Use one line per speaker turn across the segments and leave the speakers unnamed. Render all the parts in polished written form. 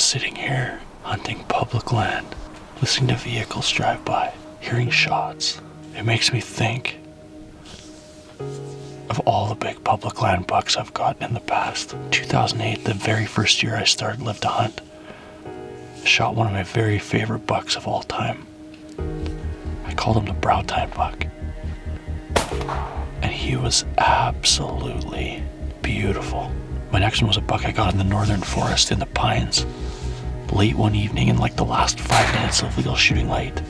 sitting here hunting public land, listening to vehicles drive by, hearing shots. It makes me think of all the big public land bucks I've gotten in the past. 2008, the very first year I started Live to Hunt, I shot one of my very favorite bucks of all time. I called him the Browtime buck. And he was absolutely beautiful. My next one was a buck I got in the northern forest in the pines, late one evening in like the last 5 minutes of legal shooting light.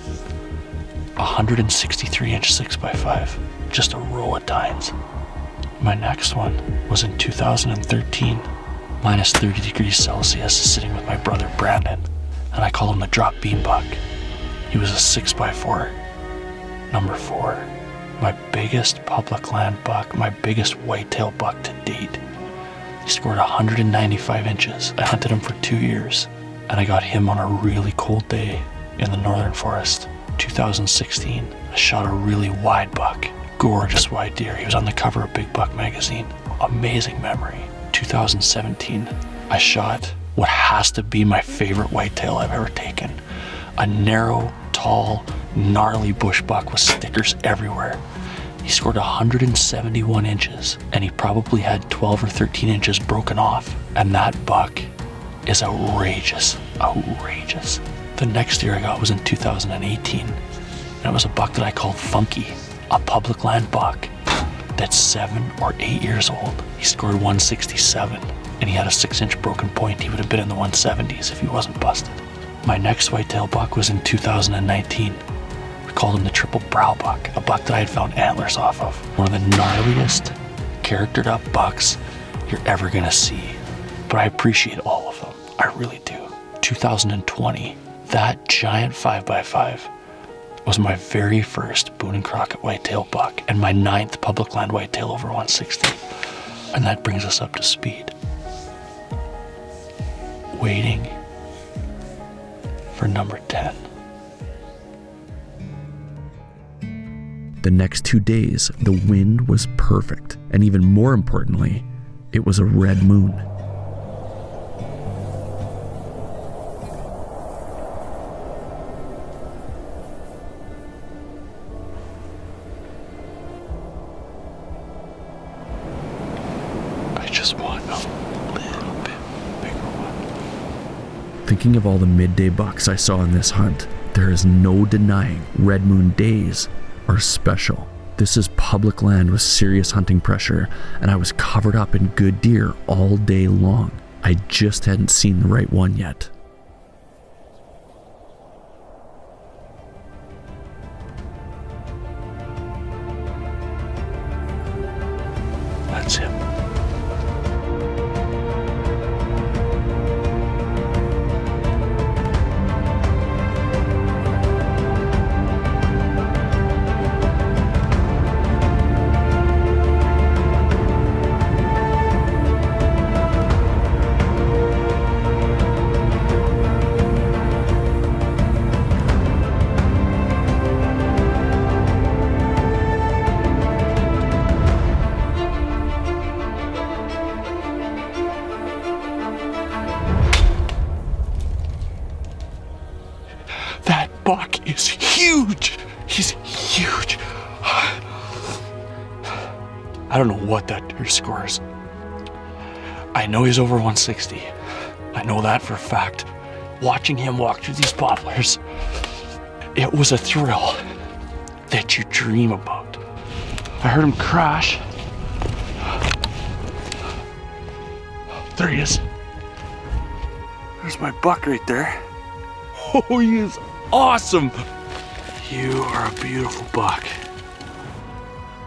163 inch 6x5, just a row of tines. My next one was in 2013, minus 30 degrees Celsius, sitting with my brother Brandon, and I called him the Drop Beam buck. He was a 6x4, number 4. My biggest public land buck, my biggest whitetail buck to date. He scored 195 inches. I hunted him for 2 years, and I got him on a really cold day in the northern forest. 2016, I shot a really wide buck, gorgeous white deer. He was on the cover of Big Buck magazine. Amazing memory. 2017, I shot what has to be my favorite whitetail I've ever taken. A narrow, tall, gnarly bush buck with stickers everywhere. He scored 171 inches, and he probably had 12 or 13 inches broken off. And that buck is outrageous, outrageous. The next deer I got was in 2018, and it was a buck that I called Funky, a public land buck that's 7 or 8 years old. He scored 167, and he had a 6-inch broken point. He would have been in the 170s if he wasn't busted. My next whitetail buck was in 2019. We called him the Triple Brow buck, a buck that I had found antlers off of. One of the gnarliest, charactered up bucks you're ever gonna see. But I appreciate all of them, I really do. 2020, that giant 5x5 was my very first Boone and Crockett whitetail buck and my 9th public land whitetail over 160. And that brings us up to speed. Waiting for number 10.
The next 2 days, the wind was perfect, and even more importantly, it was a red moon.
I just want a little bit bigger one.
Thinking of all the midday bucks I saw in this hunt, there is no denying red moon days are special. This is public land with serious hunting pressure, and I was covered up in good deer all day long. I just hadn't seen the right one yet.
That's him. That buck is huge. He's huge. I don't know what that deer scores. I know he's over 160. I know that for a fact. Watching him walk through these poplars, it was a thrill that you dream about. I heard him crash. There he is. There's my buck right there. Oh, he is awesome. You are a beautiful buck.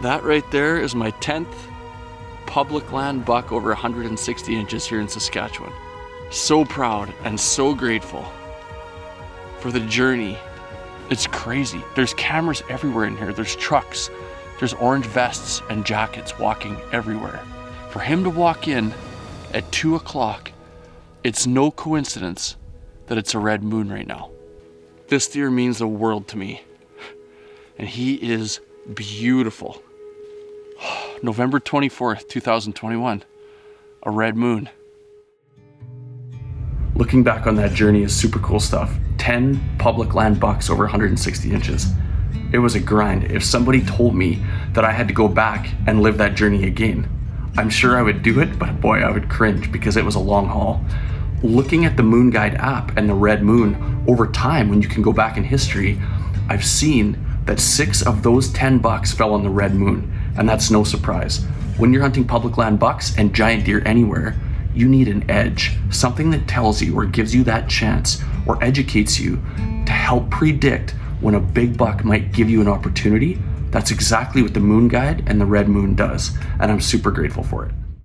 That right there is my 10th public land buck over 160 inches here in Saskatchewan. So proud and so grateful for the journey. It's crazy. There's cameras everywhere in here. There's trucks. There's orange vests and jackets walking everywhere. For him to walk in at 2 o'clock, it's no coincidence that it's a red moon right now. This deer means the world to me. And he is beautiful. November 24th, 2021, a red moon.
Looking back on that journey is super cool stuff. 10 public land bucks over 160 inches. It was a grind. If somebody told me that I had to go back and live that journey again, I'm sure I would do it, but boy, I would cringe because it was a long haul. Looking at the Moon Guide app and the red moon over time, when you can go back in history, I've seen that 6 of those 10 bucks fell on the red moon, and that's no surprise. When you're hunting public land bucks and giant deer anywhere, you need an edge, something that tells you or gives you that chance or educates you to help predict when a big buck might give you an opportunity. That's exactly what the Moon Guide and the red moon does, and I'm super grateful for it.